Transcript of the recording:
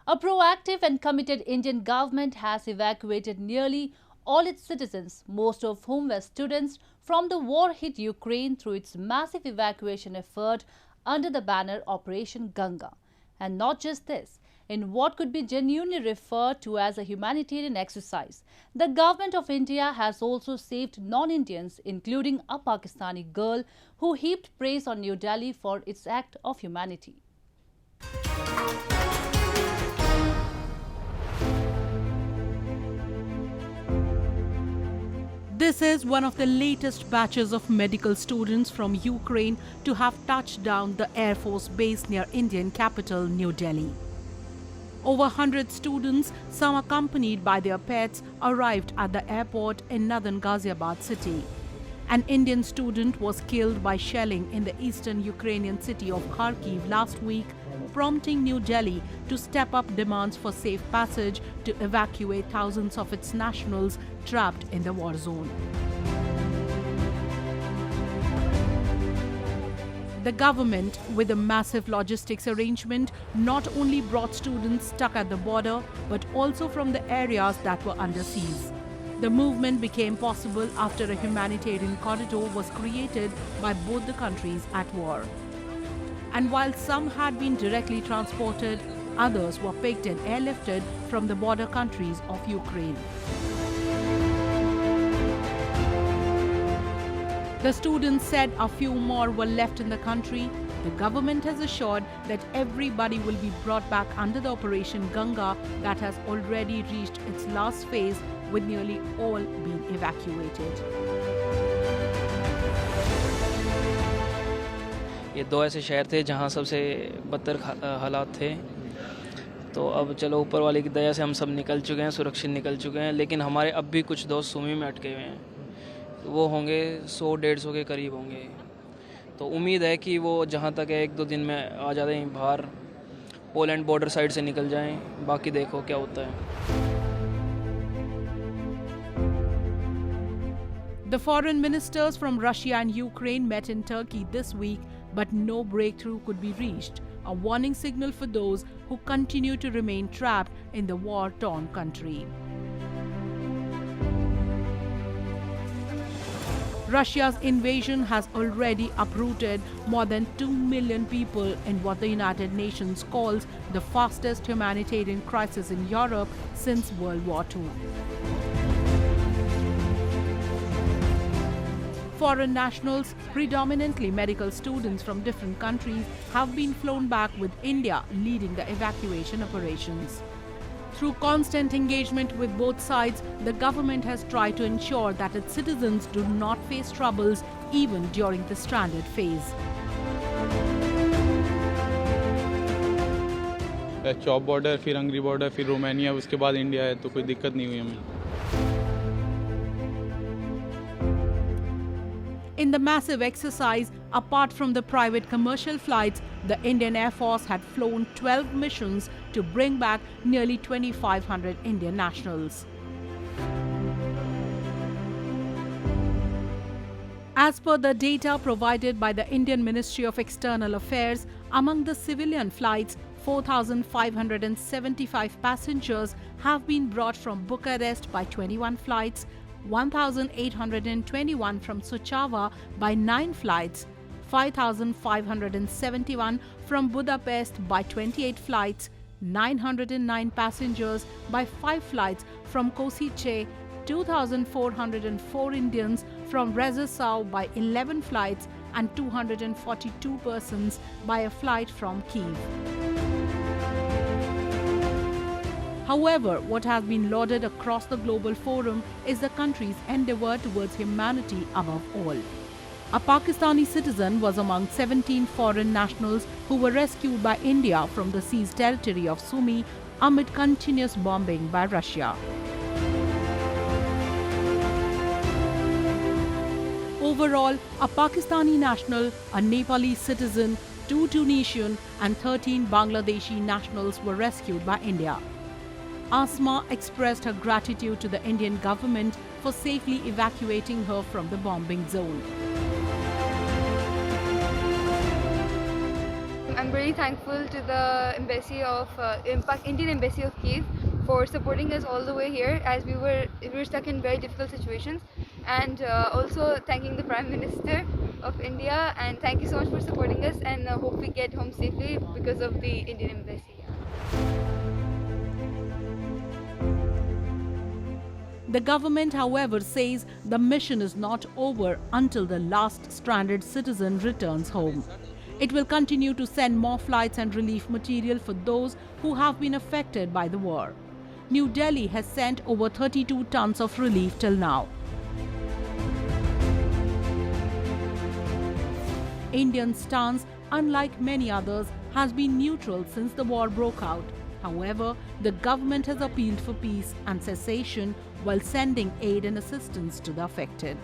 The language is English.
A proactive and committed Indian government has evacuated nearly all its citizens, most of whom were students, from the war-hit Ukraine through its massive evacuation effort under the banner Operation Ganga. And not just this, in what could be genuinely referred to as a humanitarian exercise, the government of India has also saved non-Indians, including a Pakistani girl who heaped praise on New Delhi for its act of humanity. This is one of the latest batches of medical students from Ukraine to have touched down the Air Force base near Indian capital, New Delhi. Over 100 students, some accompanied by their pets, arrived at the airport in northern Ghaziabad city. An Indian student was killed by shelling in the eastern Ukrainian city of Kharkiv last week, prompting New Delhi to step up demands for safe passage to evacuate thousands of its nationals trapped in the war zone. The government, with a massive logistics arrangement, not only brought students stuck at the border, but also from the areas that were under siege. The movement became possible after a humanitarian corridor was created by both the countries at war. And while some had been directly transported, others were picked and airlifted from the border countries of Ukraine. The students said a few more were left in the country. The government has assured that everybody will be brought back under the Operation Ganga that has already reached its last phase, with nearly all being evacuated. ये दो ऐसे शहर थे जहाँ सबसे बदतर हालात थे। तो अब चलो ऊपर वाले की दया से हम सब निकल चुके हैं, सुरक्षित निकल चुके हैं, लेकिन हमारे अब भी कुछ दोस्त सुमी में अटके हुए हैं। तो वो होंगे 100-150 के करीब होंगे। तो उम्मीद है कि वो जहाँ तक है 1-2 दिन में आ जाते हैं बाहर, पोलैंड बॉर्डर साइड से निकल जाएं। बाकी देखो क्या होता है। The foreign ministers from Russia and Ukraine met in Turkey this week, but no breakthrough could be reached, a warning signal for those who continue to remain trapped in the war-torn country. Russia's invasion has already uprooted more than 2 million people in what the United Nations calls the fastest humanitarian crisis in Europe since World War II. Foreign nationals, predominantly medical students from different countries, have been flown back, with India leading the evacuation operations. Through constant engagement with both sides, the government has tried to ensure that its citizens do not face troubles even during the stranded phase. चौप border, फिर Hungary border, फिर Romania, उसके बाद India है, तो कोई दिक्कत नहीं हुई हमें। In the massive exercise, apart from the private commercial flights, the Indian Air Force had flown 12 missions to bring back nearly 2,500 Indian nationals. As per the data provided by the Indian Ministry of External Affairs, among the civilian flights, 4,575 passengers have been brought from Bucharest by 21 flights, 1,821 from Suceava by 9 flights, 5,571 from Budapest by 28 flights, 909 passengers by 5 flights from Kosice, 2,404 Indians from Rzeszów by 11 flights, and 242 persons by a flight from Kyiv. However, what has been lauded across the global forum is the country's endeavour towards humanity above all. A Pakistani citizen was among 17 foreign nationals who were rescued by India from the seized territory of Sumy amid continuous bombing by Russia. Overall, a Pakistani national, a Nepali citizen, 2 Tunisian and 13 Bangladeshi nationals were rescued by India. Asma expressed her gratitude to the Indian government for safely evacuating her from the bombing zone. I'm really thankful to the embassy of Indian Embassy of Kiev for supporting us all the way here, as we were stuck in very difficult situations, and also thanking the Prime Minister of India, and thank you so much for supporting us, and hope we get home safely because of the Indian Embassy. The government, however, says the mission is not over until the last stranded citizen returns home. It will continue to send more flights and relief material for those who have been affected by the war. New Delhi has sent over 32 tons of relief till now. India's stance, unlike many others, has been neutral since the war broke out. However, the government has appealed for peace and cessation while sending aid and assistance to the affected.